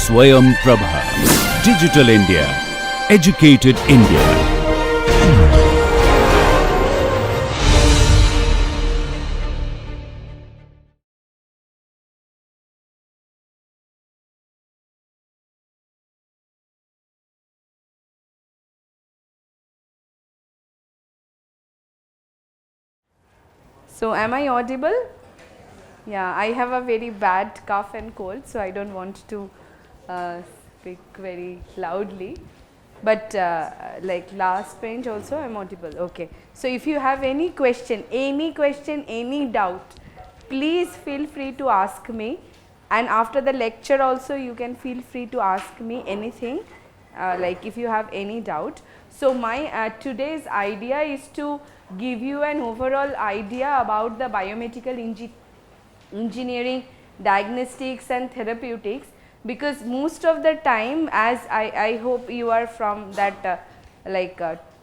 Swayam Prabha. Digital India. Educated India. So, am I audible? Yeah, I have a very bad cough and cold, so I don't want to speak very loudly. But like last bench also I am audible. Okay. So, if you have any question, any doubt, please feel free to ask me, and after the lecture also you can feel free to ask me anything, like if you have any doubt. So, my today's idea is to give you an overall idea about the biomedical engineering, diagnostics and therapeutics, because most of the time, as I hope you are from that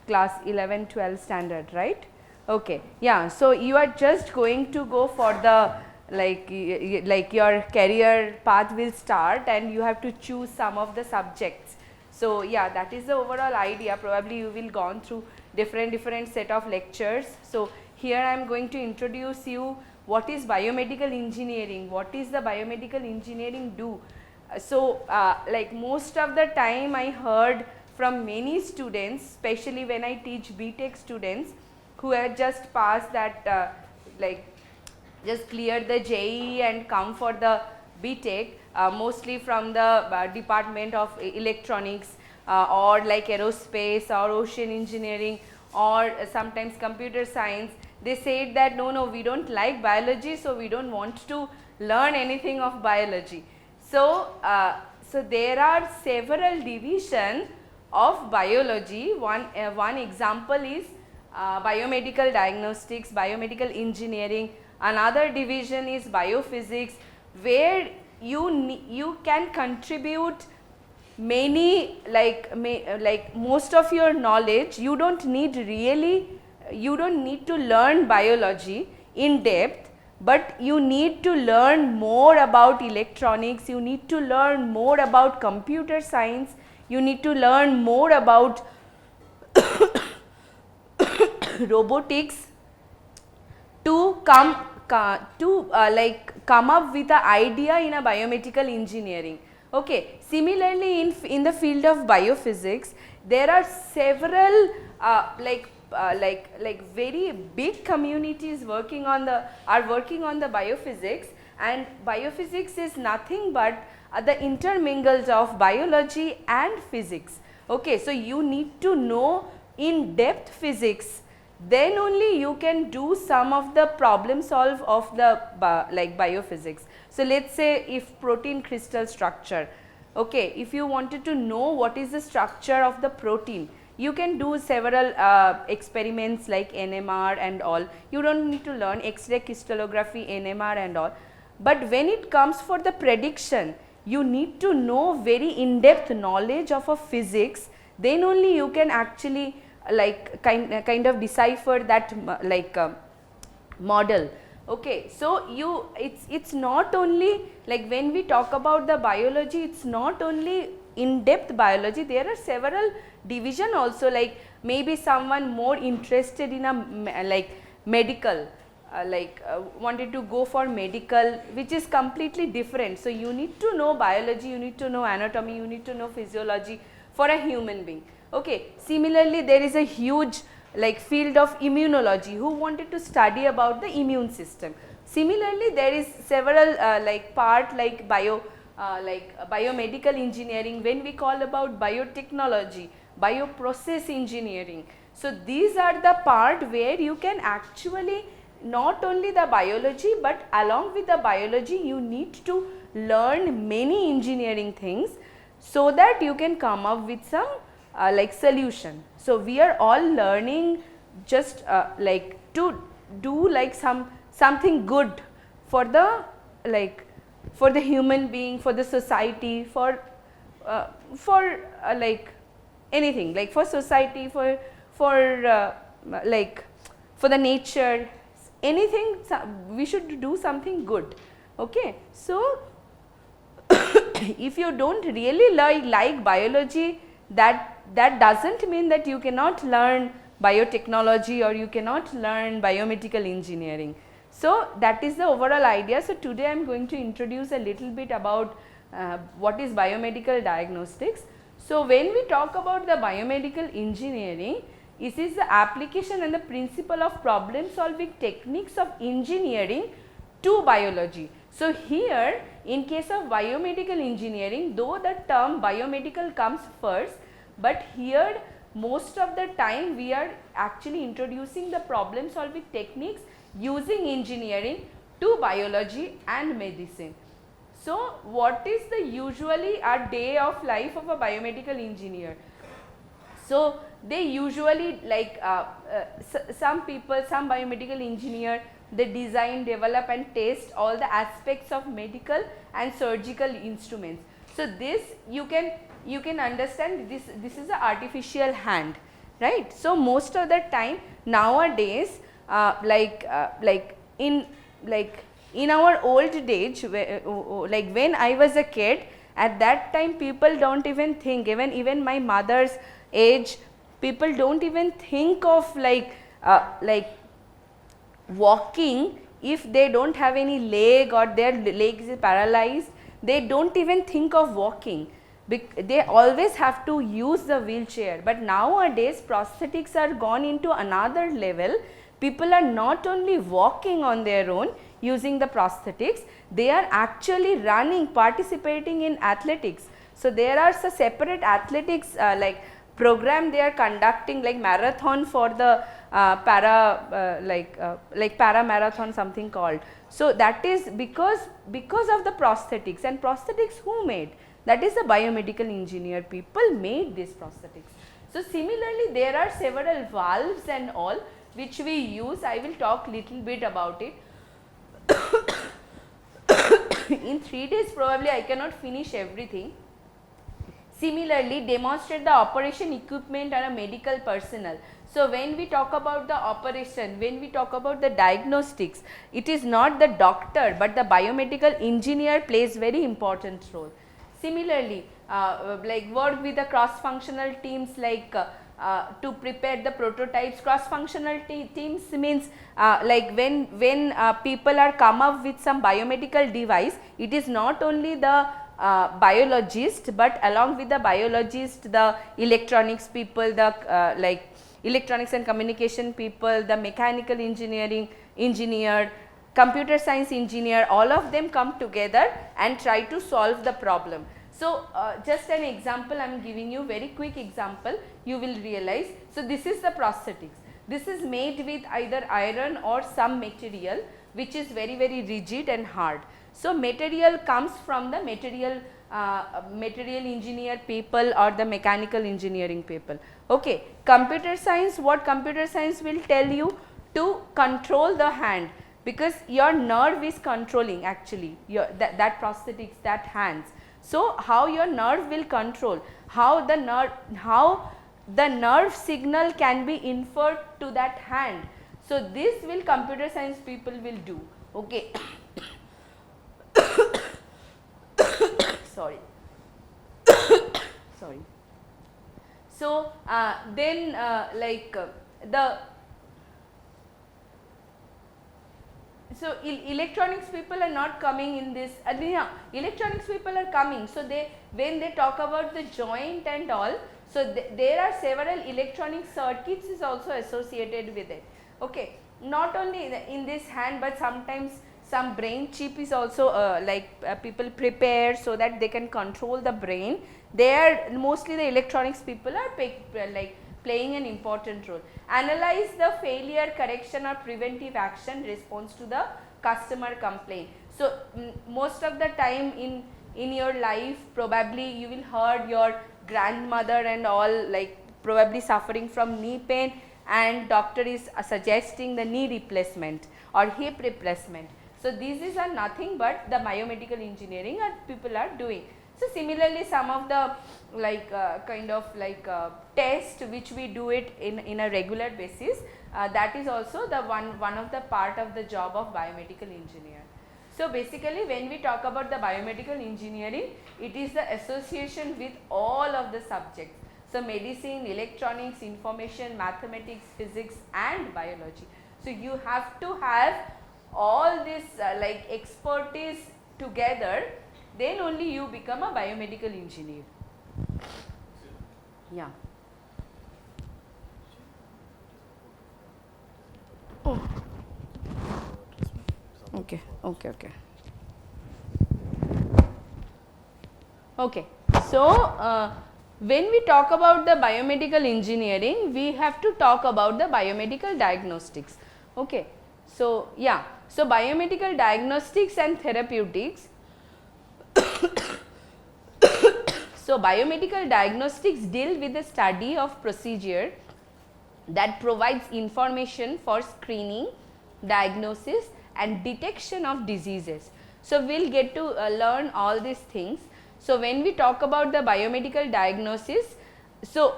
class 11, 12 standard, right? Okay, yeah. So, you are just going to go for the like your career path will start and you have to choose some of the subjects. So, yeah, that is the overall idea. Probably you will gone through different set of lectures. So, here I am going to introduce you what is biomedical engineering, what is the biomedical engineering do. So, like most of the time I heard from many students, especially when I teach BTech students who have just passed that just cleared the JEE and come for the BTech, mostly from the department of electronics or like aerospace or ocean engineering or sometimes computer science. They said that no, we don't like biology, so we don't want to learn anything of biology. So, so there are several divisions of biology. One example is biomedical diagnostics, biomedical engineering. Another division is biophysics, where you can contribute many like most of your knowledge. You don't need to learn biology in depth, but you need to learn more about electronics, you need to learn more about computer science, you need to learn more about robotics to come up with the idea in a biomedical engineering. Okay. Similarly, in the field of biophysics, there are several very big communities working on the biophysics, and biophysics is nothing but the intermingles of biology and physics. Okay. So, you need to know in depth physics, then only you can do some of the problem solve of the biophysics. So, let us say if protein crystal structure, okay, if you wanted to know what is the structure of the protein, you can do several experiments like NMR and all. You do not need to learn X-ray crystallography, NMR and all. But when it comes for the prediction, you need to know very in-depth knowledge of a physics, then only you can actually kind of decipher that model. Okay. So, it's not only like when we talk about the biology, it's not only in-depth biology, there are several division also, like maybe someone more interested in a medical, wanted to go for medical, which is completely different. So, you need to know biology, you need to know anatomy, you need to know physiology for a human being. Okay. Similarly, there is a huge field of immunology who wanted to study about the immune system. Similarly, there is several part like biomedical engineering, when we call about biotechnology, bioprocess engineering. So, these are the part where you can actually not only the biology, but along with the biology you need to learn many engineering things, so that you can come up with some solution. So, we are all learning just to do something good for the human being, for the society, for anything, for society, for the nature, anything we should do something good. Okay. So, if you don't really like biology, that doesn't mean that you cannot learn biotechnology or you cannot learn biomedical engineering. So, that is the overall idea. So, today I am going to introduce a little bit about what is biomedical diagnostics. So, when we talk about the biomedical engineering, it is the application and the principle of problem solving techniques of engineering to biology. So, here in case of biomedical engineering, though the term biomedical comes first, but here most of the time we are actually introducing the problem solving techniques using engineering to biology and medicine. So, what is the usually a day of life of a biomedical engineer? So, they usually like some people, some biomedical engineer, they design, develop and test all the aspects of medical and surgical instruments. So, this you can understand this is an artificial hand, right. So, most of the time nowadays like in our old age, like when I was a kid, at that time people do not even think, even my mother's age, people do not even think of like walking if they do not have any leg or their legs is paralyzed, they do not even think of walking. They always have to use the wheelchair, but nowadays prosthetics are gone into another level. People are not only walking on their own using the prosthetics, they are actually running, participating in athletics. So, there are some separate athletics like program they are conducting, like marathon for the para marathon something called. So, that is because of the prosthetics, and prosthetics who made? That is the biomedical engineer people made these prosthetics. So, similarly there are several valves and all which we use. I will talk little bit about it. In 3 days probably I cannot finish everything. Similarly, demonstrate the operation equipment and a medical personnel. So, when we talk about the operation, when we talk about the diagnostics, it is not the doctor, but the biomedical engineer plays very important role. Similarly, like work with the cross functional teams, like to prepare the prototypes. Cross functional teams means like when people are come up with some biomedical device, it is not only the biologist, but along with the biologist, the electronics people, the like electronics and communication people, the mechanical engineering engineer, computer science engineer, all of them come together and try to solve the problem. So, just an example I am giving you, very quick example, you will realize. So, this is the prosthetics. This is made with either iron or some material which is very rigid and hard. So, material comes from the material engineer people or the mechanical engineering people. Okay. Computer science, what computer science will tell you? To control the hand, because your nerve is controlling actually your that prosthetics, that hands. So, how your nerve will control, how the nerve signal can be inferred to that hand. So, this will computer science people will do. Okay. Sorry. Sorry. So, then so electronics people are not coming in this, electronics people are coming. So, when they talk about the joint and all, so there are several electronic circuits is also associated with it. Okay. Not only in this hand, but sometimes some brain chip is also people prepare so that they can control the brain. There mostly the electronics people are playing an important role. Analyze the failure, correction or preventive action response to the customer complaint. So, most of the time in your life probably you will heard your grandmother and all like probably suffering from knee pain, and doctor is suggesting the knee replacement or hip replacement. So, these are nothing but the biomedical engineering people are doing. So, similarly some of the test which we do it in a regular basis, that is also the one of the part of the job of biomedical engineer. So basically when we talk about the biomedical engineering, it is the association with all of the subjects. So medicine, electronics, information, mathematics, physics and biology. So you have to have all this like expertise together, then only you become a biomedical engineer. Yeah. Oh. Okay. Okay. So when we talk about the biomedical engineering, we have to talk about the biomedical diagnostics. Okay. So yeah. So biomedical diagnostics and therapeutics. So biomedical diagnostics deal with the study of procedure that provides information for screening, diagnosis and detection of diseases. So we will get to learn all these things. So when we talk about the biomedical diagnosis, so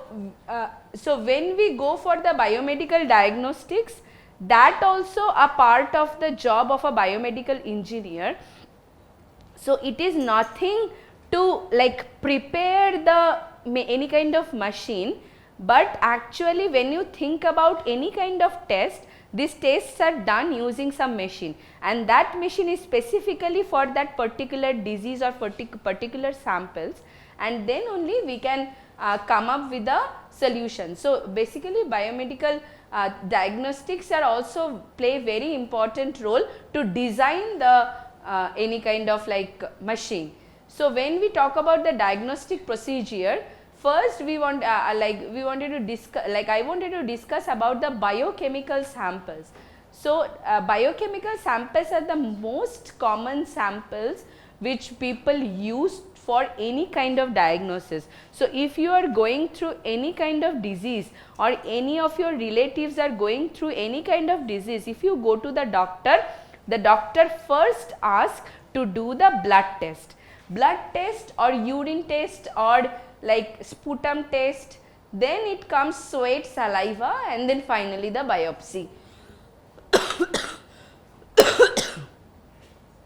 when we go for the biomedical diagnostics, that also a part of the job of a biomedical engineer. So it is nothing to like prepare the any kind of machine, but actually when you think about any kind of test, these tests are done using some machine, and that machine is specifically for that particular disease or particular samples, and then only we can come up with a solution. So basically biomedical diagnostics are also play very important role to design the any kind of like machine. So when we talk about the diagnostic procedure, first we want I wanted to discuss about the biochemical samples. So biochemical samples are the most common samples which people use for any kind of diagnosis. So if you are going through any kind of disease, or any of your relatives are going through any kind of disease, if you go to the doctor first asks to do the blood test or urine test or like sputum test, then it comes sweat, saliva, and then finally the biopsy.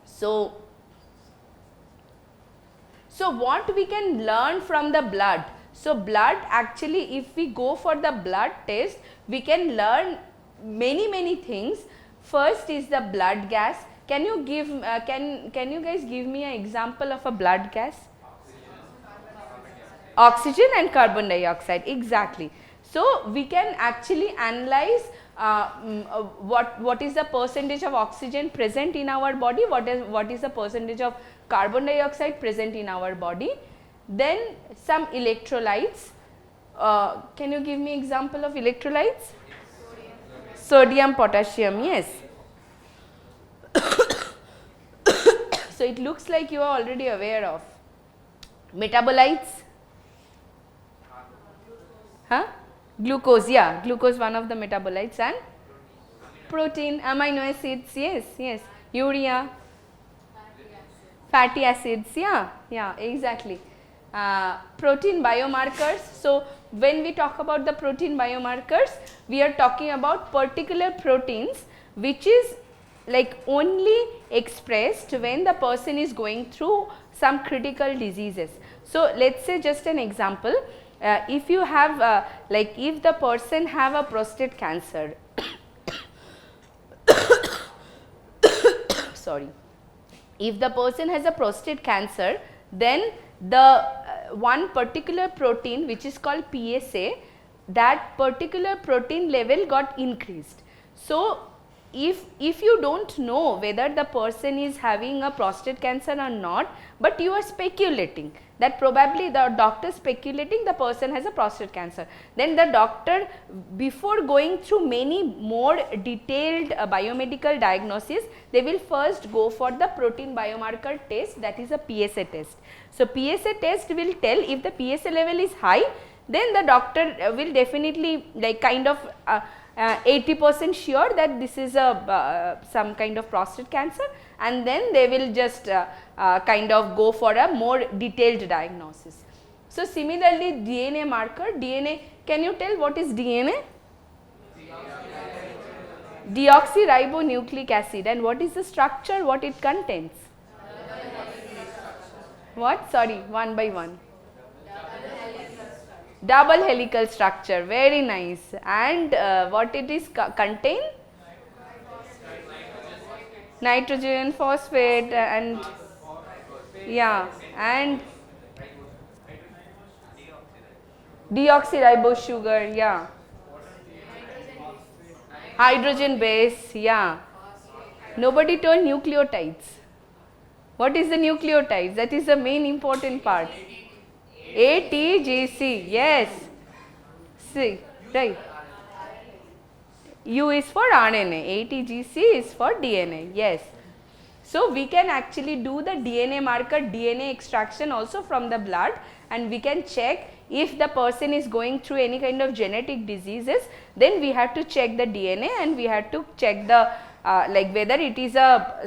So what we can learn from the blood? So blood, actually if we go for the blood test, we can learn many things. First is the blood gas. Can you give can you guys give me an example of a blood gas? Oxygen and carbon dioxide, exactly. So we can actually analyze what is the percentage of oxygen present in our body, what is the percentage of carbon dioxide present in our body. Then some electrolytes. Can you give me example of electrolytes? Sodium, potassium, yes. So it looks like you are already aware of. Metabolites. Huh? Glucose, yeah, glucose one of the metabolites, and protein, amino acids, yes, urea, fatty acids, yeah, exactly. Protein biomarkers. So when we talk about the protein biomarkers, we are talking about particular proteins which is like only expressed when the person is going through some critical diseases. So let's say just an example, if you have like if the person have a prostate cancer sorry, if the person has a prostate cancer, then the one particular protein which is called PSA, that particular protein level got increased. So if you don't know whether the person is having a prostate cancer or not, but you are speculating that probably the doctor speculating the person has a prostate cancer, then the doctor, before going through many more detailed biomedical diagnosis, they will first go for the protein biomarker test, that is a PSA test. So PSA test will tell if the PSA level is high, then the doctor will definitely like kind of 80% sure that this is a some kind of prostate cancer, and then they will just kind of go for a more detailed diagnosis. So similarly DNA marker, DNA, can you tell what is DNA? Deoxyribonucleic acid. And what is the structure, what it contains? What? Sorry, one by one. Double helical structure, very nice. And what it is contain? Nitrogen, phosphate, and yeah, and deoxyribose sugar, yeah. Hydrogen base, yeah. Nobody told nucleotides. What is the nucleotides? That is the main important part. ATGC, yes. See, right. U is for RNA, ATGC is for DNA, yes. So, we can actually do the DNA marker, DNA extraction also from the blood, and we can check if the person is going through any kind of genetic diseases, then we have to check the DNA and we have to check the like whether it is a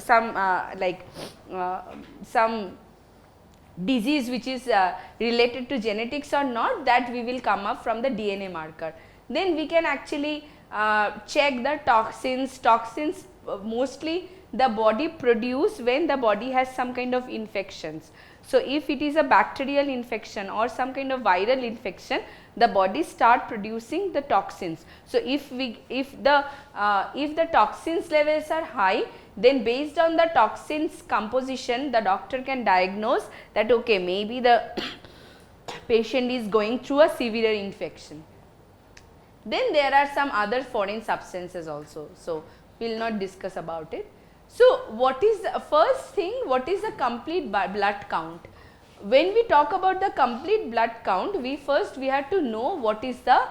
some disease which is related to genetics or not, that we will come up from the DNA marker. Then we can actually check the toxins. Toxins mostly the body produce when the body has some kind of infections. So, if it is a bacterial infection or some kind of viral infection, the body start producing the toxins. So, if the toxins levels are high, then based on the toxins composition, the doctor can diagnose that okay, maybe the patient is going through a severe infection. Then there are some other foreign substances also. So, we will not discuss about it. So, what is the first thing, what is the complete blood count? When we talk about the complete blood count, we have to know what is the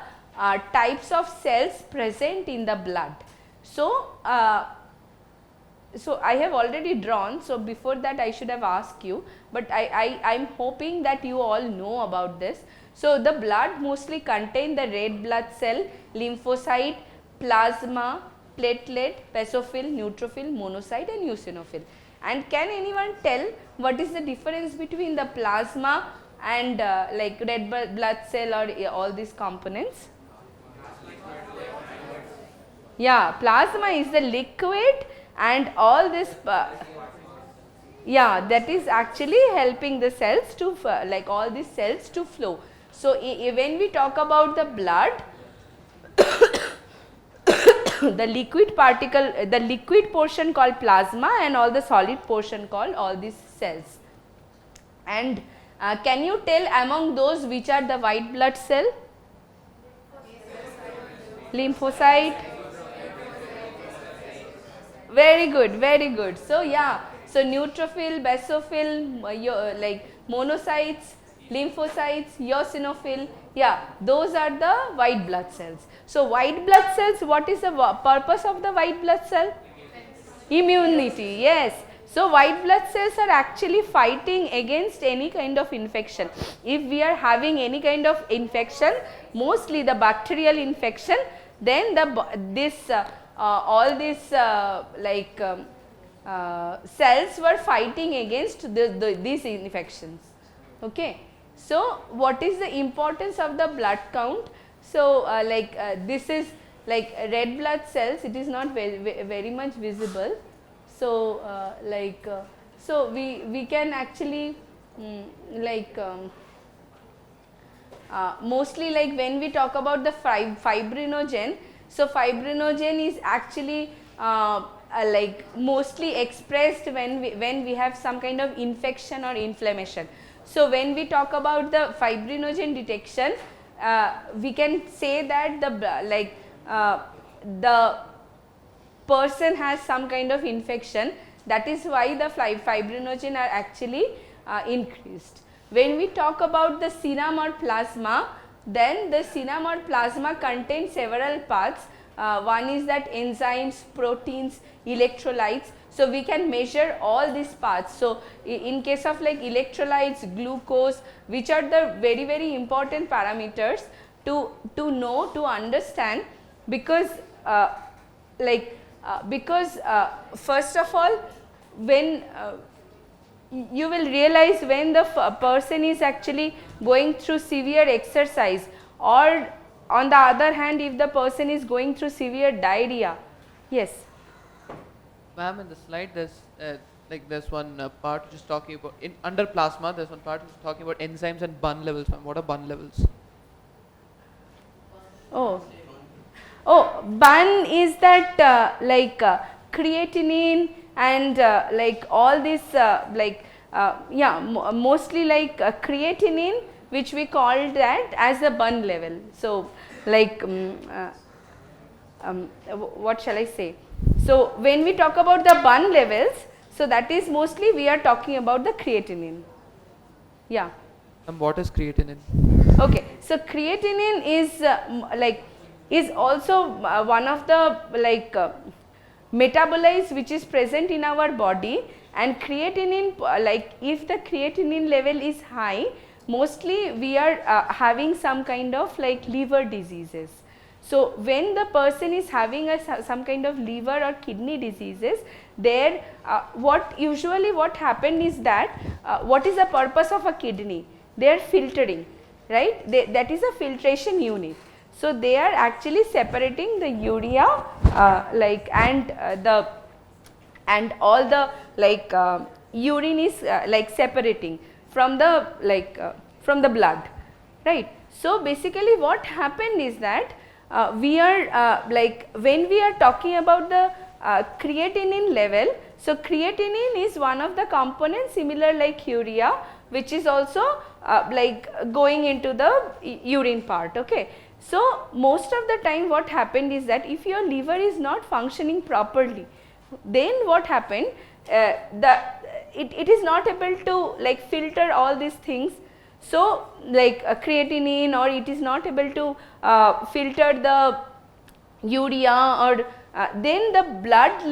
types of cells present in the blood. So, so I have already drawn, so before that I should have asked you, but I am hoping that you all know about this. So, the blood mostly contain the red blood cell, lymphocyte, plasma, platelet, basophil, neutrophil, monocyte and eosinophil. And can anyone tell what is the difference between the plasma and like red blood cell or all these components? Yeah, plasma is the liquid and all this yeah, that is actually helping the cells to like all these cells to flow. So, when we talk about the blood, the liquid particle, the liquid portion called plasma and all the solid portion called all these cells. And can you tell among those which are the white blood cell? Lymphocyte. Very good, very good. So, yeah, so neutrophil, basophil, like monocytes, lymphocytes, eosinophil, yeah, those are the white blood cells. So, white blood cells, what is the purpose of the white blood cell? Immunity, yes. So, white blood cells are actually fighting against any kind of infection. If we are having any kind of infection, mostly the bacterial infection, then all these cells were fighting against these infections. Okay. So, what is the importance of the blood count? So, this is like red blood cells, it is not very much visible. So, so we can actually mostly like when we talk about the fibrinogen, so fibrinogen is actually like mostly expressed when we have some kind of infection or inflammation. So, when we talk about the fibrinogen detection, we can say that the person has some kind of infection, that is why the fibrinogen are actually increased. When we talk about the serum or plasma, then the serum or plasma contains several parts. One is that enzymes, proteins, electrolytes. So, we can measure all these parts. So, in case of like electrolytes, glucose, which are the very important parameters to know, to understand, because first of all, when you will realize when the person is actually going through severe exercise, or on the other hand if the person is going through severe diarrhea, Yes. Ma'am, in the slide there's one part just talking about under plasma. There's one part which is talking about enzymes and bun levels. Ma'am, what are bun levels? Oh, oh, bun is that creatinine and like all this yeah, mostly like creatinine, which we call that as the bun level. So like what shall I say? So when we talk about the bun levels, so that is mostly we are talking about the creatinine. Yeah. And what is creatinine? Okay, so creatinine is is also one of the metabolites which is present in our body, and creatinine if the creatinine level is high, mostly we are having some kind of like liver diseases. So when the person is having some kind of liver or kidney diseases, there what happened is that what is the purpose of a kidney? They are filtering, right? That is a filtration unit. So they are actually separating the urea and all the urine is separating from the blood, right? So basically what happened is that we are when we are talking about the creatinine level, so creatinine is one of the components similar like urea, which is also going into the urine part. Okay. So most of the time what happened is that if your liver is not functioning properly, then what happened, it is not able to filter all these things. So creatinine, or it is not able to filter the urea, or then the blood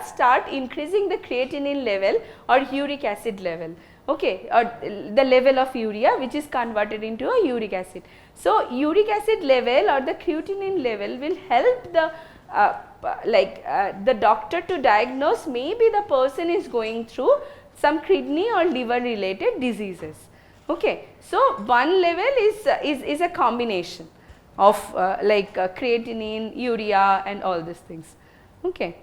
start increasing the creatinine level or uric acid level, okay, or the level of urea which is converted into a uric acid. So uric acid level or the creatinine level will help the doctor to diagnose maybe the person is going through some kidney or liver related diseases. Okay. So one level is a combination of creatinine, urea and all these things. Okay.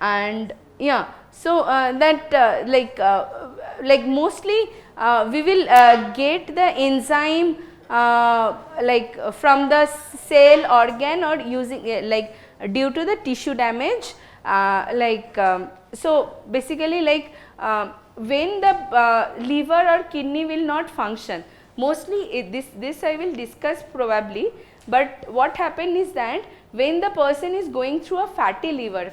And yeah, so that mostly we will get the enzyme from the cell organ, or using due to the tissue damage, so basically when the liver or kidney will not function, mostly this I will discuss probably, but what happened is that when the person is going through a fatty liver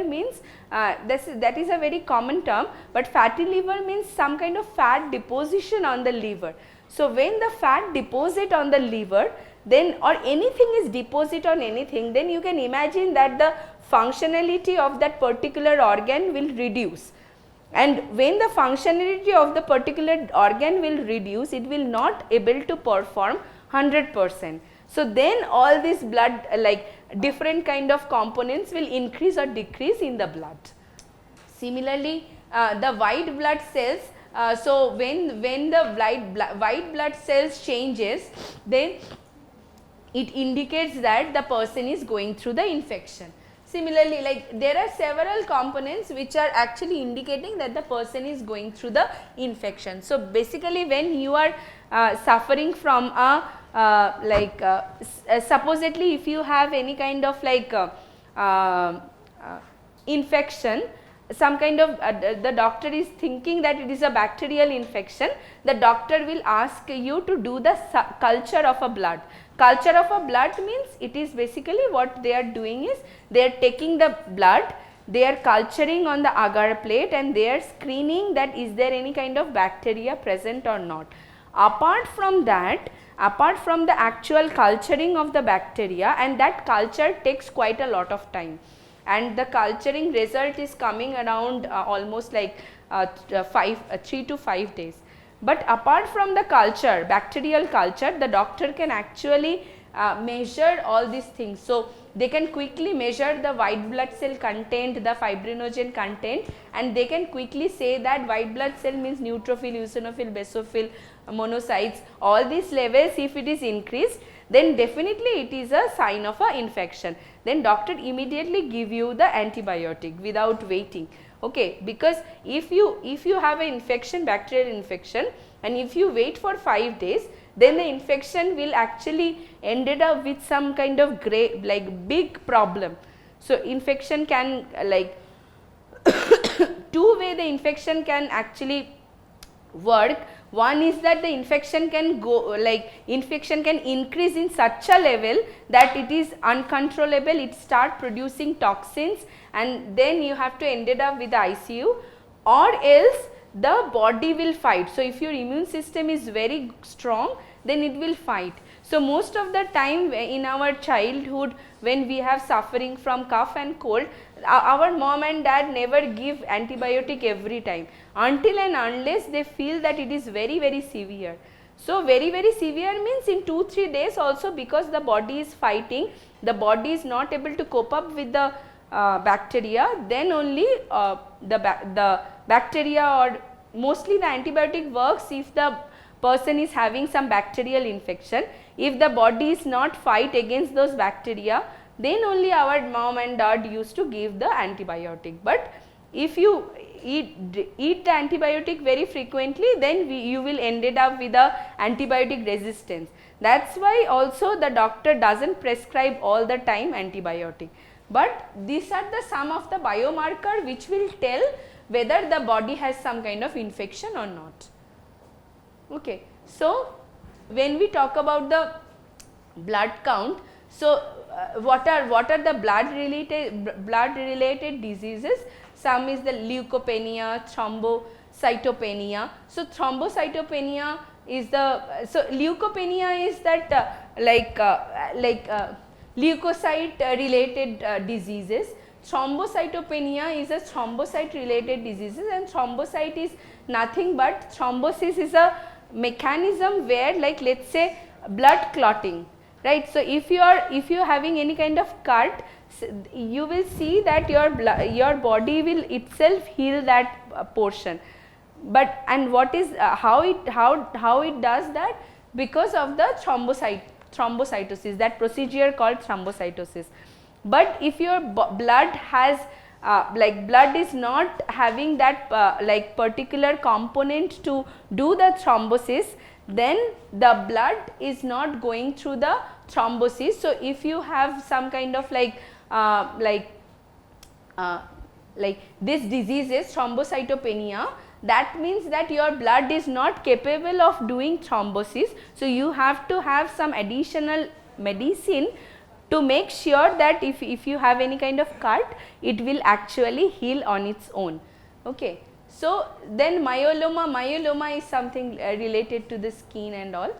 means that is a very common term, but fatty liver means some kind of fat deposition on the liver. So when the fat deposit on the liver, then or anything is deposit on anything, then you can imagine that the functionality of that particular organ will reduce. And when the functionality of the particular organ will reduce, it will not able to perform 100%. So then all this blood different kind of components will increase or decrease in the blood. Similarly, the white blood cells, so when the white blood cells changes, then it indicates that the person is going through the infection. Similarly, there are several components which are actually indicating that the person is going through the infection. So basically when you are suffering from a supposedly if you have any kind of infection, some kind of the doctor is thinking that it is a bacterial infection, the doctor will ask you to do the culture of a blood. Culture of a blood means it is basically what they are doing is they are taking the blood, they are culturing on the agar plate, and they are screening that is there any kind of bacteria present or not. Apart from that, apart from the actual culturing of the bacteria, and that culture takes quite a lot of time, and the culturing result is coming around almost 3 to 5 days. But apart from the culture, bacterial culture, the doctor can actually measure all these things. So they can quickly measure the white blood cell content, the fibrinogen content, and they can quickly say that white blood cell means neutrophil, eosinophil, basophil, monocytes, all these levels if it is increased, then definitely it is a sign of a infection. Then doctor immediately give you the antibiotic without waiting. Okay, because if you have an infection, bacterial infection, and if you wait for 5 days, then the infection will actually ended up with some kind of big problem. So infection can two way the infection can actually work. One is that the infection can infection can increase in such a level that it is uncontrollable, it start producing toxins, and then you have to ended up with the ICU, or else the body will fight. So if your immune system is very strong, then it will fight. So most of the time in our childhood, when we have suffering from cough and cold, our mom and dad never give antibiotic every time, until and unless they feel that it is very severe. So very severe means in 2-3 days also, because the body is fighting, the body is not able to cope up with the bacteria, then only the bacteria, or mostly the antibiotic works if the person is having some bacterial infection. If the body is not fight against those bacteria, then only our mom and dad used to give the antibiotic. But if you eat the antibiotic very frequently, then you will ended up with a antibiotic resistance. That's why also the doctor doesn't prescribe all the time antibiotic. But these are the some of the biomarker which will tell whether the body has some kind of infection or not. Okay. So when we talk about the blood count, so what are the blood related diseases? Some is the leukopenia, thrombocytopenia. So thrombocytopenia is leukopenia is that leukocyte related diseases. Thrombocytopenia is a thrombocyte related diseases, and thrombocyte is nothing but thrombosis is a mechanism where, like, let's say blood clotting, right? So if you are having any kind of cut, you will see that your body will itself heal that portion. But and what is how it does that? Because of the thrombocytosis, that procedure called thrombocytosis. But if your blood has blood is not having that particular component to do the thrombosis, then the blood is not going through the thrombosis. So if you have some kind of this diseases, thrombocytopenia, that means that your blood is not capable of doing thrombosis. So you have to have some additional medicine to make sure that if you have any kind of cut, it will actually heal on its own. Okay. So then myeloma is something related to the skin and all.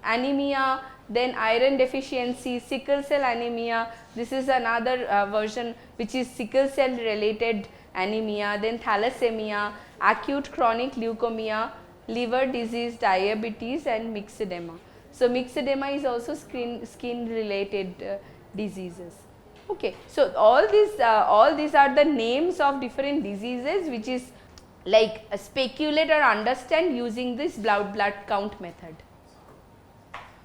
Anemia, then iron deficiency, sickle cell anemia, this is another version which is sickle cell related anemia, then thalassemia, acute chronic leukemia, liver disease, diabetes, and myxedema. So myxedema is also skin related diseases. Okay. So all these are the names of different diseases which is speculate or understand using this blood count method.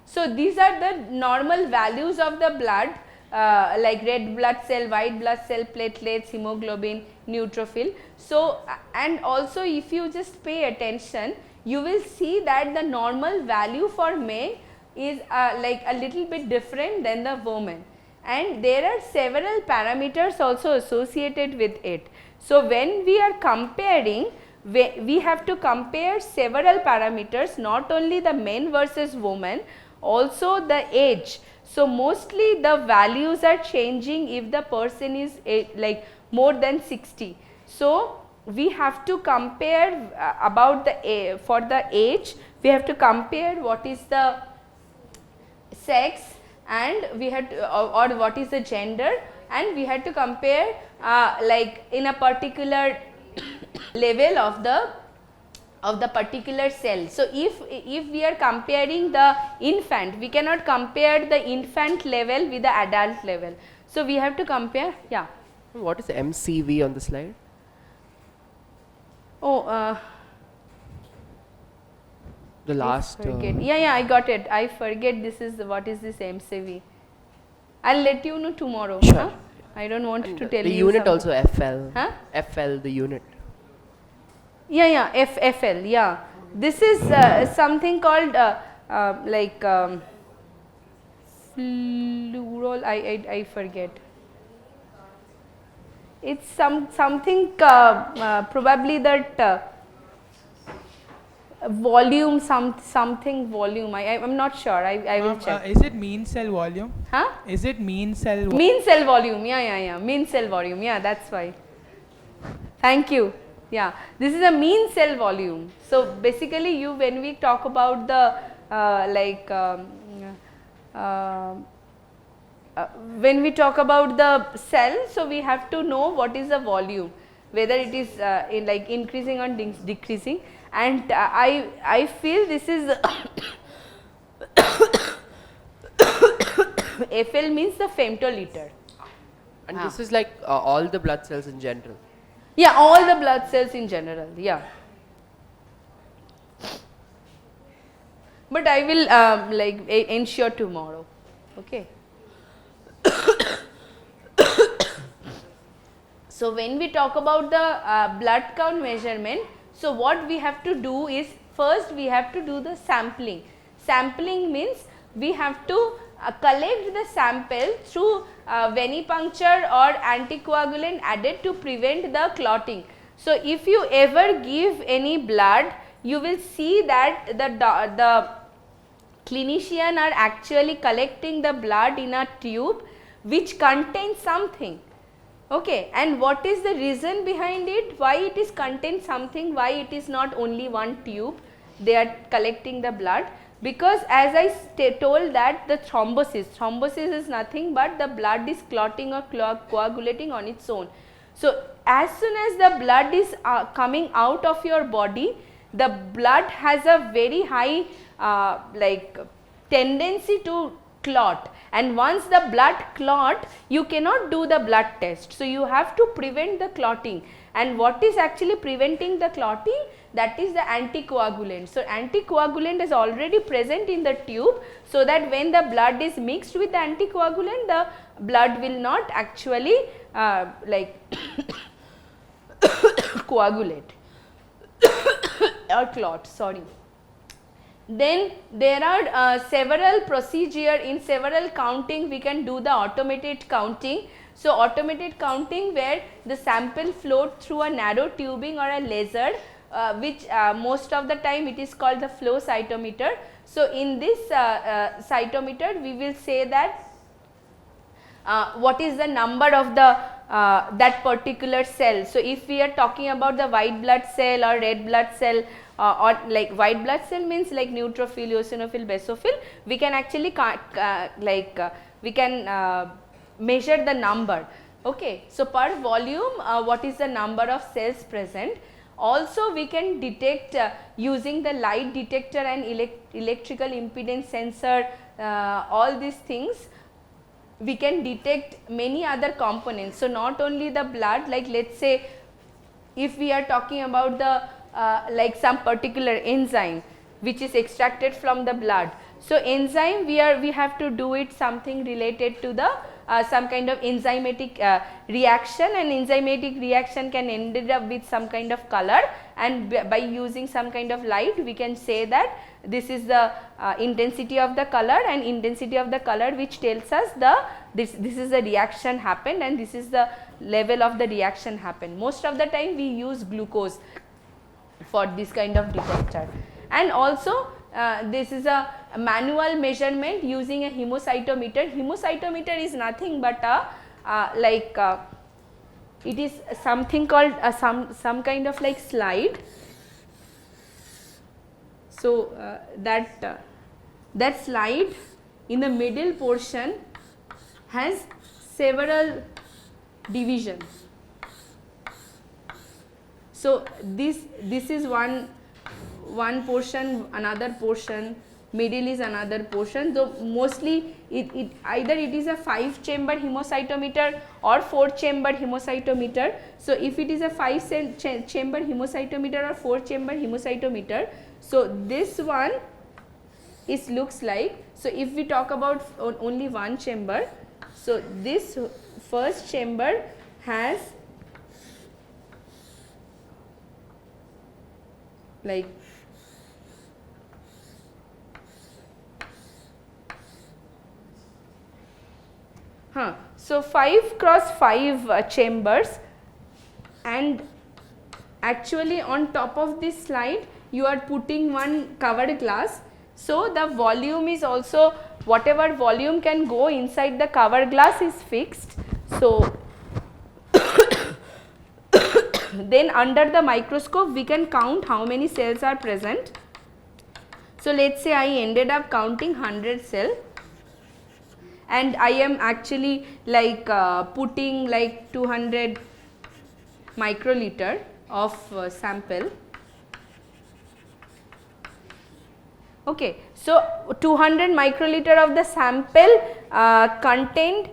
So these are the normal values of the blood, like red blood cell, white blood cell, platelets, hemoglobin, neutrophil. So and also if you just pay attention, you will see that the normal value for male is a little bit different than the woman, and there are several parameters also associated with it. So when we are comparing, we have to compare several parameters, not only the men versus women, also the age. So mostly the values are changing if the person is more than 60. So we have to compare about the for the age, we have to compare what is the sex, and we had to, or what is the gender, and we had to compare in a particular level of the particular cell. So if we are comparing the infant, we cannot compare the infant level with the adult level. So we have to compare. Yeah. What is MCV on the slide? The last. Forget. Yeah, I got it. I forget this is what is this MCV. I'll let you know tomorrow. Sure. Huh? I don't want And to tell the you unit something. also FL. Huh? FL, the unit. Yeah, FL. Yeah, this is something called like fluorol. I forget. It's something probably that volume something volume. I'm not sure. I will check. Is it mean cell volume? Huh? Is it mean cell volume? Mean cell volume. Yeah. Mean cell volume. Yeah, that's why. Thank you. Yeah, this is a mean cell volume. So basically, when we talk about the when we talk about the cell, so we have to know what is the volume, whether it is like increasing or decreasing. And I feel this is FL means the femtoliter. And this is like all the blood cells in general. Yeah, all the blood cells in general. Yeah. But I will like ensure tomorrow. Okay. So when we talk about the blood count measurement, so what we have to do is first we have to do the sampling. Sampling means we have to collect the sample through venipuncture or anticoagulant added to prevent the clotting. So if you ever give any blood, you will see that the clinician are actually collecting the blood in a tube which contains something. Okay, and what is the reason behind it? Why it is contain something? Why it is not only one tube? They are collecting the blood, because as I told that the thrombosis is nothing but the blood is clotting or coagulating on its own. So as soon as the blood is coming out of your body, the blood has a very high like tendency to clot, and once the blood clot, you cannot do the blood test. So you have to prevent the clotting, and what is actually preventing the clotting? That is the anticoagulant. So anticoagulant is already present in the tube, so that when the blood is mixed with the anticoagulant, the blood will not actually like coagulate or clot, sorry. Then there are several procedure. In several counting we can do the automated counting. So automated counting where the sample flowed through a narrow tubing or a laser, which most of the time it is called the flow cytometer. So in this cytometer we will say that what is the number of the that particular cell. So if we are talking about the white blood cell or red blood cell, or like white blood cell means like neutrophil, eosinophil, basophil, we can actually we can measure the number. Okay, so per volume what is the number of cells present. Also we can detect using the light detector and electrical impedance sensor, all these things we can detect many other components. So not only the blood, like let's say if we are talking about the like some particular enzyme which is extracted from the blood. So enzyme we have to do it something related to the some kind of enzymatic reaction, and enzymatic reaction can end up with some kind of color, and by using some kind of light we can say that this is the intensity of the color, and intensity of the color which tells us this is the reaction happened and this is the level of the reaction happened. Most of the time we use glucose for this kind of detector. And also this is a manual measurement using a hemocytometer. Hemocytometer is nothing but a it is something called some kind of like slide. So that slide in the middle portion has several divisions. So this is one portion, another portion, middle is another portion. So mostly it either it is a 5 chamber hemocytometer or 4 chamber hemocytometer. So if it is a 5 chamber hemocytometer or 4 chamber hemocytometer, so this one is looks like, so if we talk about only one chamber, so this first chamber has like so 5 cross 5 chambers, and actually on top of this slide you are putting one covered glass. So the volume is also, whatever volume can go inside the cover glass is fixed. So then under the microscope we can count how many cells are present. So let's say I ended up counting 100 cells, and I am actually like putting like 200 microliter of sample. Okay, so 200 microliter of the sample contained,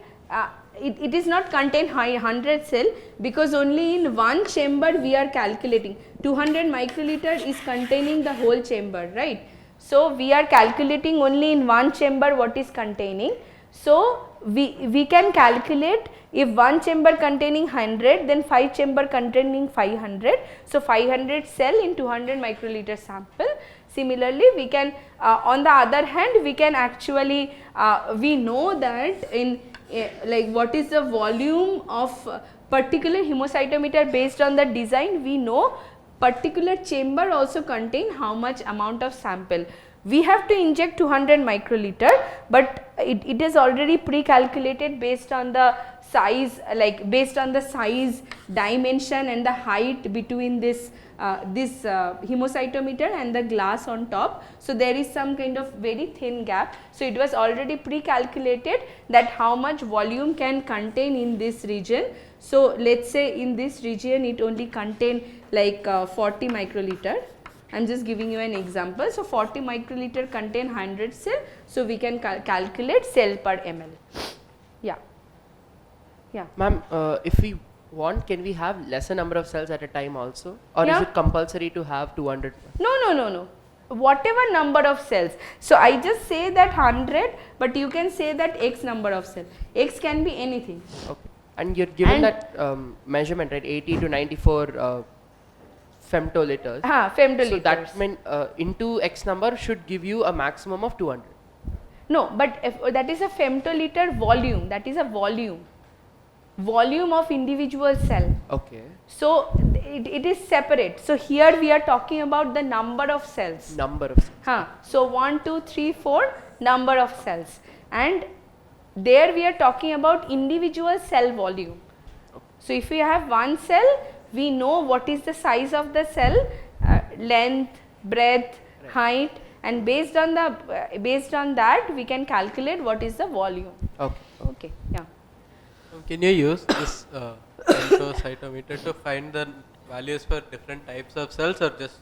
it is not contain 100 cell, because only in one chamber we are calculating. 200 microliter is containing the whole chamber, right? So we are calculating only in one chamber what is containing. So we can calculate if one chamber containing 100, then 5 chamber containing 500. So 500 cell in 200 microliter sample. Similarly, we can on the other hand, we can actually we know that in like what is the volume of particular hemocytometer based on the design. We know particular chamber also contain how much amount of sample. We have to inject 200 microliter, but it is already pre-calculated based on the size, like based on the size, dimension and the height between this hemocytometer and the glass on top. So there is some kind of very thin gap. So it was already pre-calculated that how much volume can contain in this region. So let's say in this region it only contain like 40 microliter. I am just giving you an example. So 40 microliter contain 100 cell. So we can calculate cell per ml. Yeah. Yeah. Ma'am, if we want, can we have lesser number of cells at a time also, or is it compulsory to have 200? No. Whatever number of cells. So I just say that 100, but you can say that X number of cells. X can be anything. Okay. And you're given that measurement, right? 80 to 94 femtoliters. Femtoliters. So that means into X number should give you a maximum of 200. No, but if that is a femtoliter volume. That is a volume of individual cell. Okay. So it is separate. So here we are talking about the number of cells. Number of cells. So 1, 2, 3, 4 number of cells, and there we are talking about individual cell volume. Okay. So if we have one cell, we know what is the size of the cell, length, breadth, height, and based on that we can calculate what is the volume. Okay. Okay. Yeah. Can you use this cytometer to find the values for different types of cells, or just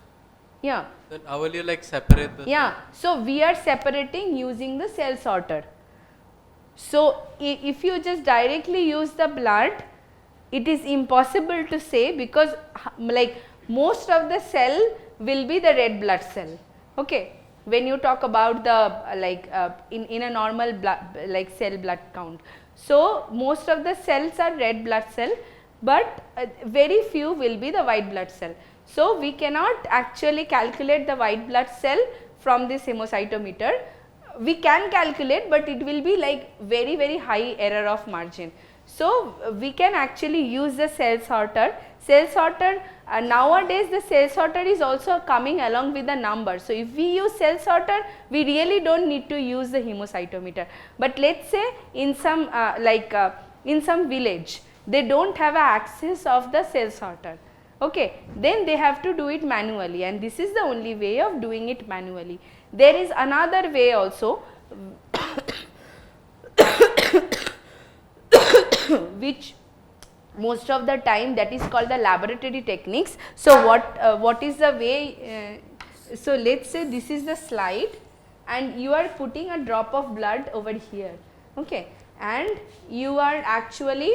Yeah. then how will you like separate the Yeah. So we are separating using the cell sorter. So if you just directly use the blood, it is impossible to say, because like most of the cell will be the red blood cell. Okay. When you talk about the in a normal blood cell blood count. So most of the cells are red blood cell, but very few will be the white blood cell. So we cannot actually calculate the white blood cell from this hemocytometer. We can calculate, but it will be like very high error of margin. So we can actually use the cell sorter. Cell sorter nowadays the cell sorter is also coming along with the number. So if we use cell sorter, we really don't need to use the hemocytometer. But let's say in some in some village they don't have access of the cell sorter. Okay, then they have to do it manually, and this is the only way of doing it manually. There is another way also which most of the time that is called the laboratory techniques. So what is the way, so let's say this is the slide, and you are putting a drop of blood over here, okay, and you are actually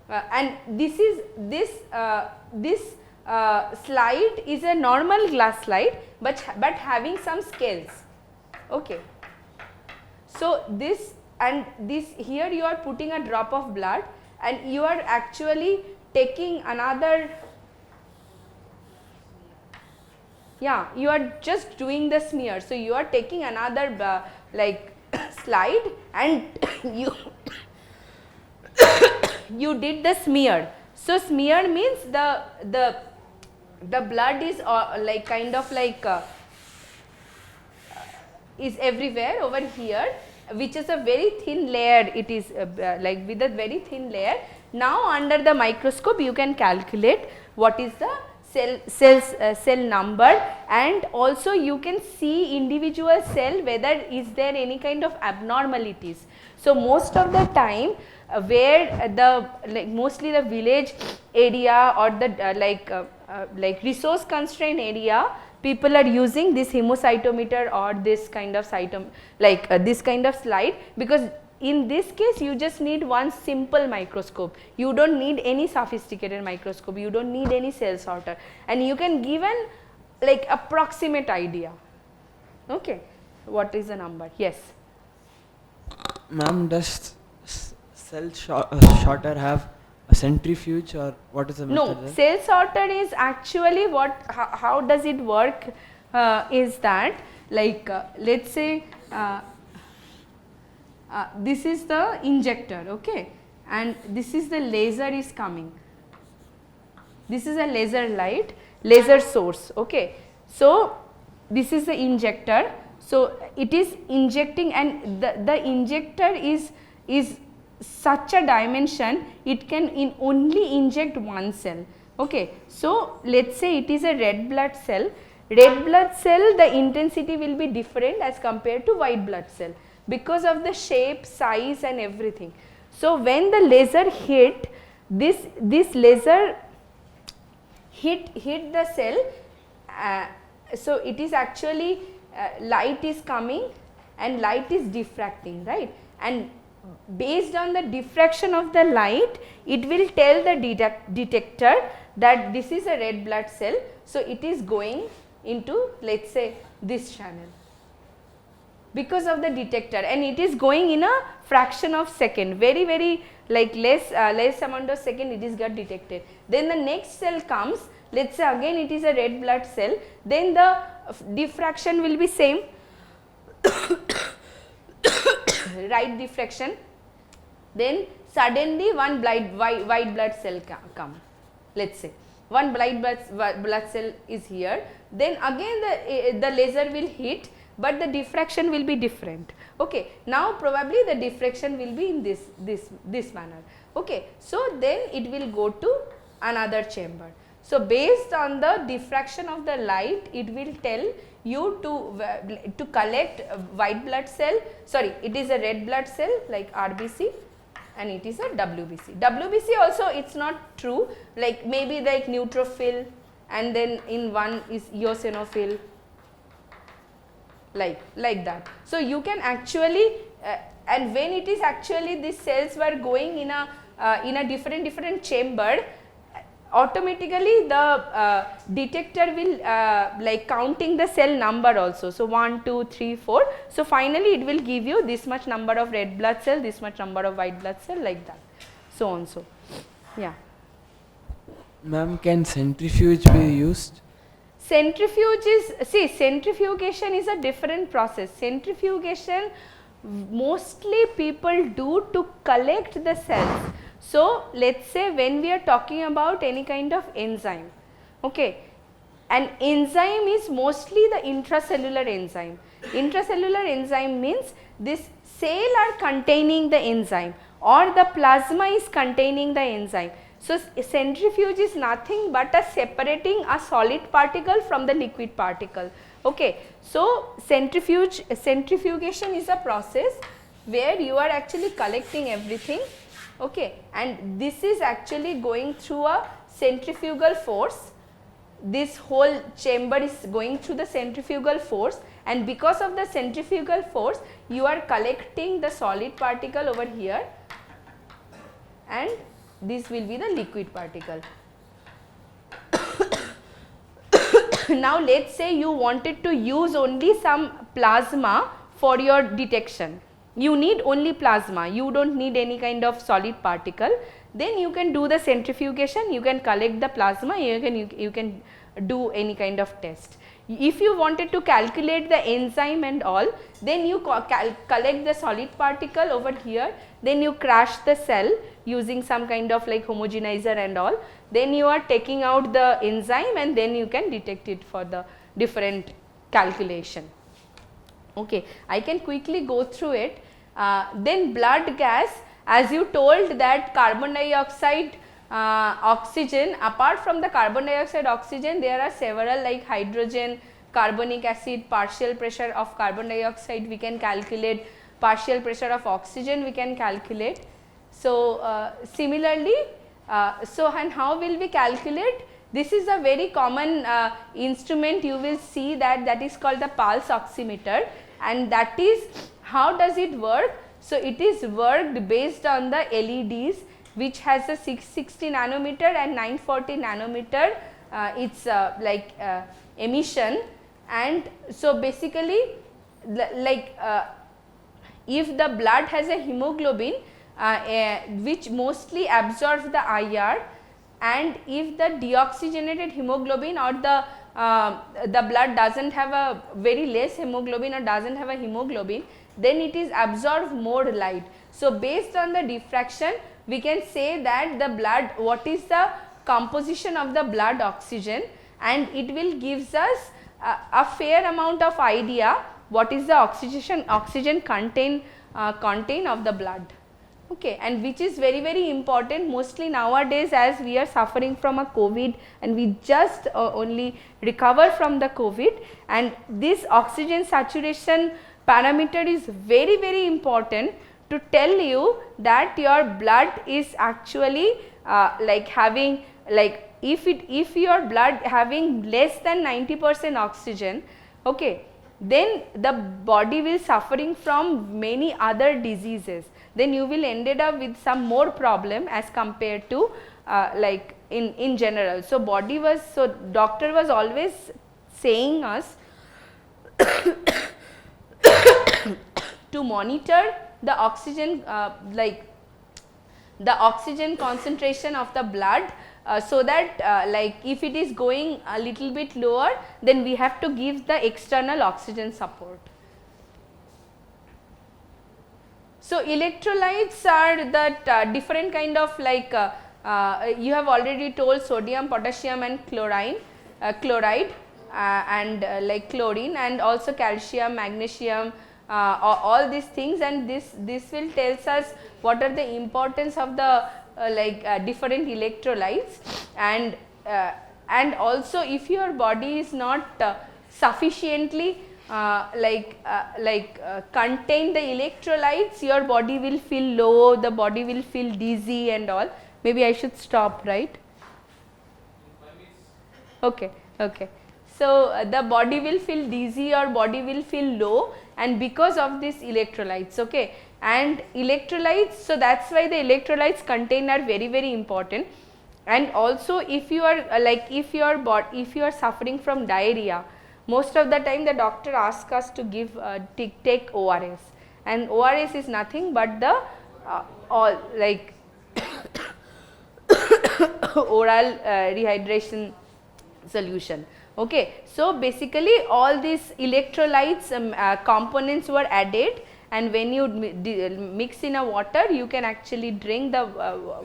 and this is this slide is a normal glass slide, but having some scales, okay. So this and this, here you are putting a drop of blood and you are actually taking another, yeah, you are just doing the smear. So you are taking another like slide and you you did the smear. So smear means the blood is like kind of like is everywhere over here, which is a very thin layer. It is like with a very thin layer. Now under the microscope you can calculate what is the cell number, and also you can see individual cell whether is there any kind of abnormalities. So most of the time where the like mostly the village area or the like resource constrained area, people are using this hemocytometer or this kind of this kind of slide, because in this case you just need one simple microscope. You don't need any sophisticated microscope, you don't need any cell sorter, and you can give an like approximate idea, okay, what is the number. Yes. Ma'am, does sorter have a centrifuge, or what is the method? No, cell sorter is actually what, how does it work is that like let's say this is the injector, okay, and this is the laser is coming. This is a laser light, laser source, okay. So this is the injector. So it is injecting, and the injector is such a dimension, it can only inject one cell, okay. So let's say it is a red blood cell. Red blood cell, the intensity will be different as compared to white blood cell because of the shape, size and everything. So when the laser hit, this laser hit the cell, so it is actually light is coming and light is diffracting, right, and based on the diffraction of the light, it will tell the detector that this is a red blood cell. So it is going into, let's say, this channel because of the detector, and it is going in a fraction of second, very like less amount of second it is got detected. Then the next cell comes, let's say again it is a red blood cell, then the diffraction will be same right diffraction, then suddenly one white blood cell come, let's say one blood cell is here, then again the laser will hit, but the diffraction will be different, okay. Now probably the diffraction will be in this manner, okay. So then it will go to another chamber. So based on the diffraction of the light, it will tell you to collect white blood cell, sorry, it is a red blood cell like RBC, and it is a WBC. WBC also it's not true, like maybe like neutrophil, and then in one is eosinophil, like that. So you can actually and when it is actually these cells were going in a different chamber, automatically the detector will like counting the cell number also. So 1, 2, 3, 4. So finally it will give you this much number of red blood cell, this much number of white blood cell, like that, so on. So yeah. Ma'am, can centrifuge be used? Centrifuge is, see, centrifugation is a different process. Centrifugation mostly people do to collect the cells. So let's say when we are talking about any kind of enzyme, okay, an enzyme is mostly the intracellular enzyme. Intracellular enzyme means this cell are containing the enzyme or the plasma is containing the enzyme. So centrifuge is nothing but a separating a solid particle from the liquid particle, okay. So centrifugation is a process where you are actually collecting everything, okay, and this is actually going through a centrifugal force, this whole chamber is going through the centrifugal force, and because of the centrifugal force you are collecting the solid particle over here, and this will be the liquid particle. Now let us say you wanted to use only some plasma for your detection. You need only plasma, you do not need any kind of solid particle. Then you can do the centrifugation, you can collect the plasma, you can do any kind of test. If you wanted to calculate the enzyme and all, then you collect the solid particle over here, then you crash the cell using some kind of like homogenizer and all, then you are taking out the enzyme and then you can detect it for the different calculation. Okay, I can quickly go through it. Then blood gas, as you told that carbon dioxide, oxygen, apart from the carbon dioxide, oxygen, there are several like hydrogen, carbonic acid, partial pressure of carbon dioxide we can calculate, partial pressure of oxygen we can calculate. So, similarly, and how will we calculate? This is a very common instrument, you will see that is called the pulse oximeter, and that is how does it work? So, it is worked based on the LEDs which has a 660 nanometer and 940 nanometer its emission, and so basically like if the blood has a hemoglobin which mostly absorbs the IR, and if the deoxygenated hemoglobin or the blood does not have a very less hemoglobin or does not have a hemoglobin, then it is absorb more light. So, based on the diffraction we can say that the blood, what is the composition of the blood oxygen, and it will gives us a fair amount of idea what is the oxygen content of the blood. Okay, and which is very important mostly nowadays, as we are suffering from a COVID and we just only recover from the COVID, and this oxygen saturation parameter is very important to tell you that your blood is actually like having, like if your blood having less than 90% oxygen, okay, then the body will suffering from many other diseases, then you will ended up with some more problem as compared to like in general. So, doctor was always saying us to monitor the oxygen the oxygen concentration of the blood, so that like if it is going a little bit lower, then we have to give the external oxygen support. So, electrolytes are that different kind of like you have already told sodium, potassium and chloride and like chlorine, and also calcium, magnesium, all these things, and this will tells us what are the importance of the different electrolytes, and also if your body is not sufficiently contain the electrolytes, your body will feel low, the body will feel dizzy and all. Maybe I should stop, right? Okay. So, the body will feel dizzy or body will feel low, and because of this electrolytes, okay, and electrolytes, so that is why the electrolytes contained are very important. And also if you are if you are suffering from diarrhea, most of the time the doctor asks us to give take ORS, and ORS is nothing but the all like oral rehydration solution. Okay. So, basically all these electrolytes components were added, and when you mix in a water, you can actually drink the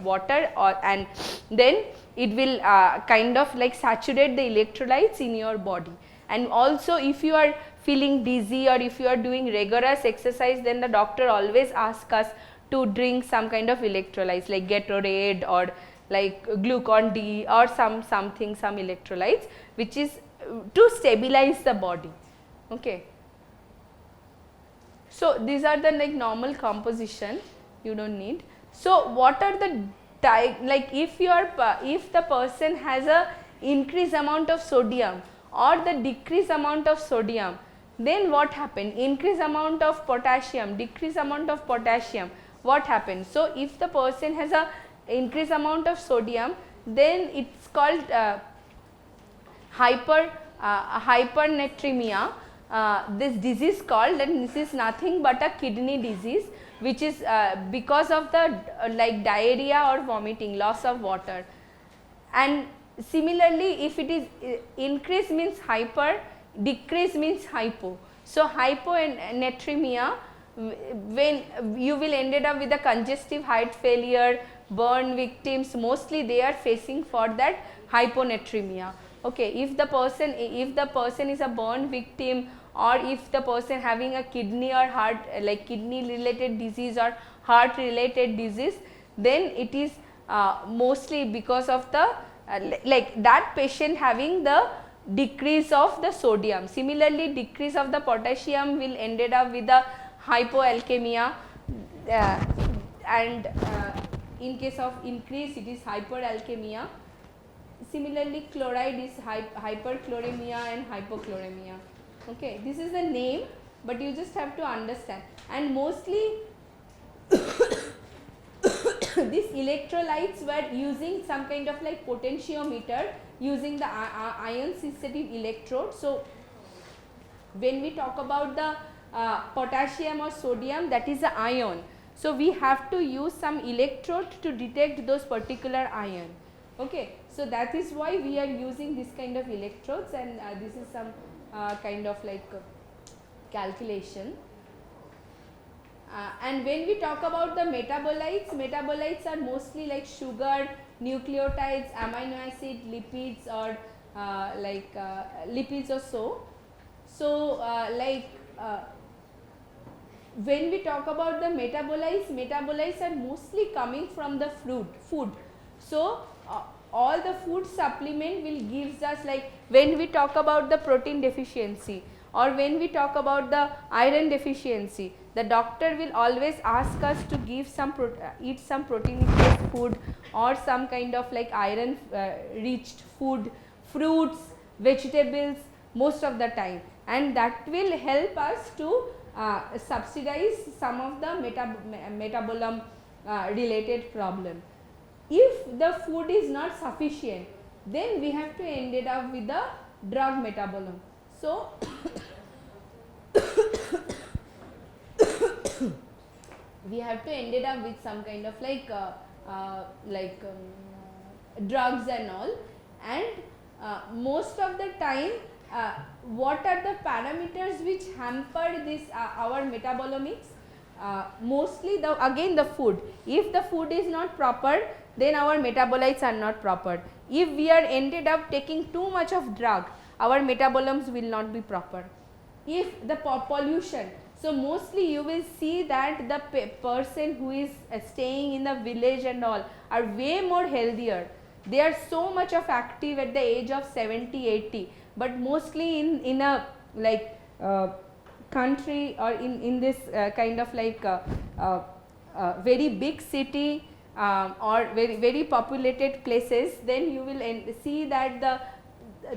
water, and then it will kind of like saturate the electrolytes in your body. And also if you are feeling dizzy or if you are doing rigorous exercise, then the doctor always asks us to drink some kind of electrolytes like Gatorade or like Glucon D or some electrolytes, which is to stabilize the body. Okay. So, these are the like normal composition, you do not need. So, what are the if the person has a increase amount of sodium or the decrease amount of sodium, then what happened? Increase amount of potassium, decrease amount of potassium, what happens? So, if the person has a increase amount of sodium, then it's called hypernatremia. This disease called, and this is nothing but a kidney disease, which is because of the like diarrhea or vomiting, loss of water. And similarly, if it is increase means hyper, decrease means hypo. So, hyponatremia, when you will ended up with a congestive heart failure, burn victims, mostly they are facing for that hyponatremia. Okay, if the person is a burn victim, or if the person having a kidney or heart like kidney related disease or heart related disease, then it is mostly because of the like that patient having the decrease of the sodium. Similarly, decrease of the potassium will ended up with the hypoalkemia, and in case of increase it is hyperalkemia. Similarly, chloride is hyperchloremia and hypochloremia. Okay, this is the name, but you just have to understand. And mostly these electrolytes were using some kind of like potentiometer, using the ion sensitive electrode. So, when we talk about the potassium or sodium, that is the ion. So, we have to use some electrode to detect those particular ion. Okay. So, that is why we are using this kind of electrodes, and this is some kind of like calculation. And when we talk about the metabolites are mostly like sugar, nucleotides, amino acid, lipids, or lipids or so. So, when we talk about the metabolites are mostly coming from the food. So, all the food supplement will gives us, like when we talk about the protein deficiency or when we talk about the iron deficiency, the doctor will always ask us to give some eat some protein rich food or some kind of like iron rich food, fruits, vegetables most of the time, and that will help us to subsidize some of the metabolism related problem. If the food is not sufficient, then we have to end it up with the drug metabolism. So, we have to end it up with some kind of like drugs and all, and most of the time what are the parameters which hamper this our metabolomics? Mostly again the food. If the food is not proper, then our metabolites are not proper. If we are ended up taking too much of drug, our metabolisms will not be proper. If the pollution, so mostly you will see that the person who is staying in the village and all are way more healthier. They are so much of active at the age of 70, 80, but mostly in a like country or in this kind of like very big city or very populated places, then you will see that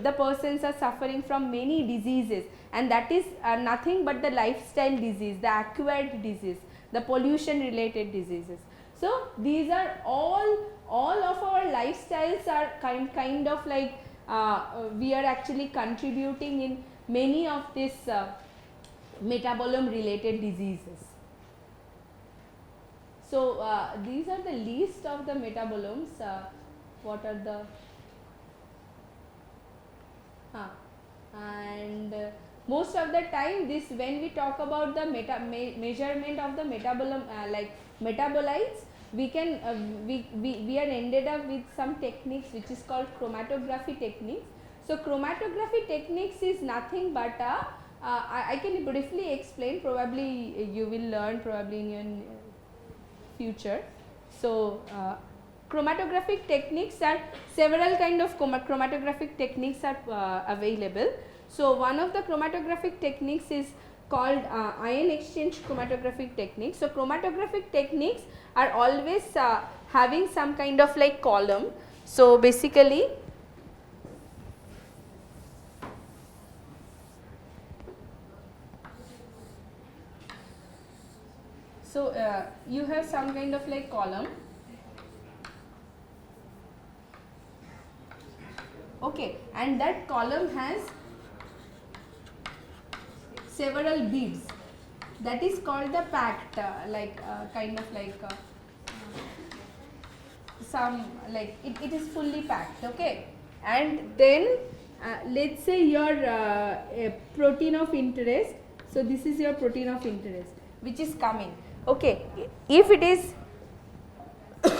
the persons are suffering from many diseases, and that is nothing but the lifestyle disease, the acquired disease, the pollution related diseases. So, these are all of our lifestyles are kind of like we are actually contributing in many of these metabolism related diseases. So, these are the list of the metabolisms. What are the and most of the time this, when we talk about the measurement of the metabolism like metabolites, we can we are ended up with some techniques which is called chromatography techniques. So, chromatography techniques is nothing but I can briefly explain, probably you will learn probably in your future. So, chromatographic techniques are several kind of chromatographic techniques are available. So, one of the chromatographic techniques is called ion exchange chromatographic technique. So, chromatographic techniques are always having some kind of like column. So, basically So you have some kind of like column. Okay, and that column has several beads. That is called the packed, kind of like some like it is fully packed. Okay, and then let's say your protein of interest. So this is your protein of interest which is coming. Okay, if it is I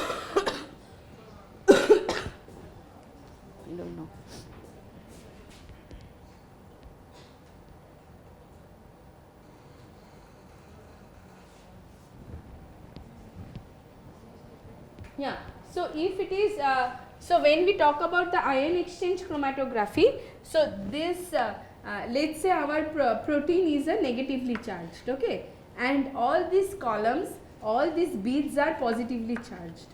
don't know. Yeah, so if it is, so when we talk about the ion exchange chromatography, so this, let's say our protein is a negatively charged, okay, and all these columns, all these beads are positively charged.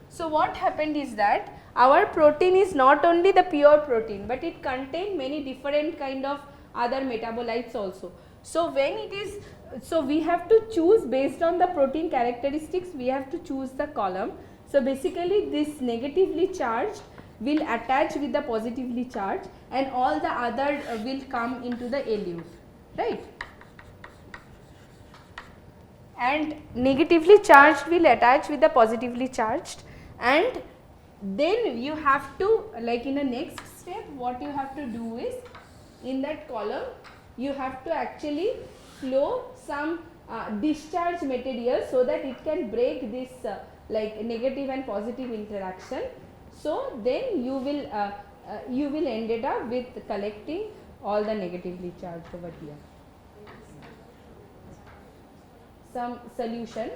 So what happened is that our protein is not only the pure protein, but it contains many different kind of other metabolites also. So when it is, so we have to choose based on the protein characteristics, we have to choose the column. So basically this negatively charged will attach with the positively charged and all the other will come into the elute, right? And negatively charged will attach with the positively charged, and then you have to, like in the next step, what you have to do is, in that column you have to actually flow some discharge material so that it can break this like negative and positive interaction. So then you will ended up with collecting all the negatively charged over here. Some solution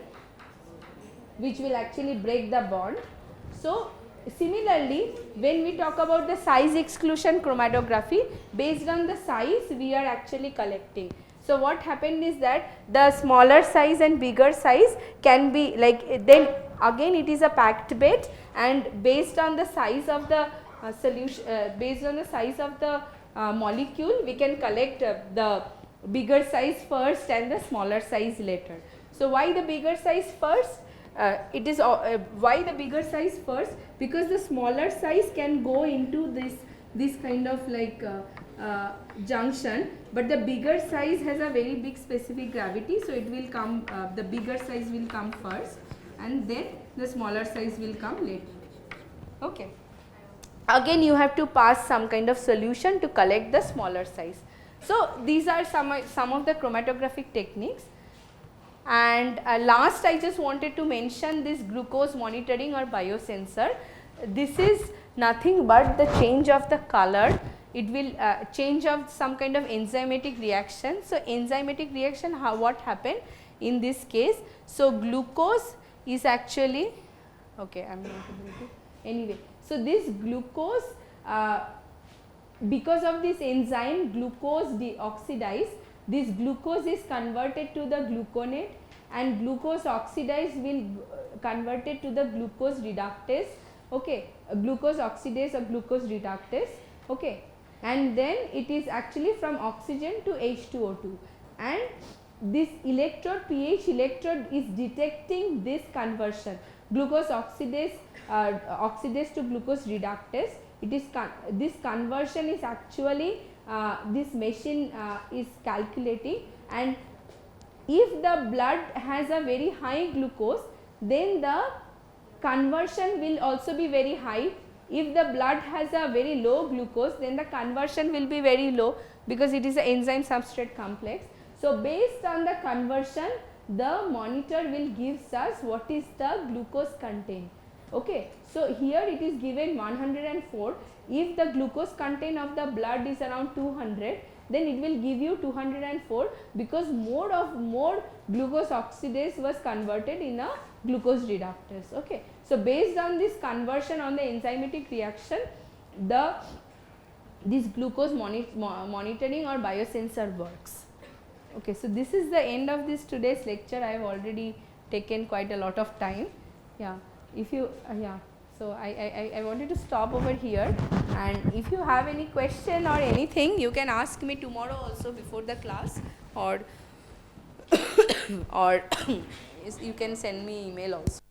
which will actually break the bond. So similarly, when we talk about the size exclusion chromatography, based on the size we are actually collecting. So what happened is that the smaller size and bigger size can be like, then again it is a packed bed, and based on the size of the solution, based on the size of the molecule, we can collect the bigger size first and the smaller size later. So why the bigger size first? It is why the bigger size first? Because the smaller size can go into this kind of like junction, but the bigger size has a very big specific gravity, so it will come, the bigger size will come first and then the smaller size will come later. Okay. Again you have to pass some kind of solution to collect the smaller size. So these are some of the chromatographic techniques. And last I just wanted to mention this glucose monitoring or biosensor. This is nothing but the change of the color. It will change of some kind of enzymatic reaction. So enzymatic reaction, what happened in this case? So glucose is actually, okay, I am not able to, anyway. So this glucose, because of this enzyme glucose deoxidase, this glucose is converted to the gluconate, and glucose oxidase will converted to the glucose reductase, okay, glucose oxidase or glucose reductase, okay, and then it is actually from oxygen to H2O2, and this electrode, pH electrode is detecting this conversion, glucose oxidase oxidase to glucose reductase. It is this conversion is actually this machine is calculating, and if the blood has a very high glucose, then the conversion will also be very high. If the blood has a very low glucose, then the conversion will be very low, because it is an enzyme substrate complex. So based on the conversion, the monitor will give us what is the glucose content. Okay, so here it is given 104. If the glucose content of the blood is around 200, then it will give you 204, because more glucose oxidase was converted in a glucose reductase. Okay, so based on this conversion on the enzymatic reaction, this glucose monitoring or biosensor works. Okay, so this is the end of this today's lecture. I have already taken quite a lot of time. Yeah, if you yeah. So I wanted to stop over here, and if you have any question or anything, you can ask me tomorrow also before the class, or or you can send me email also.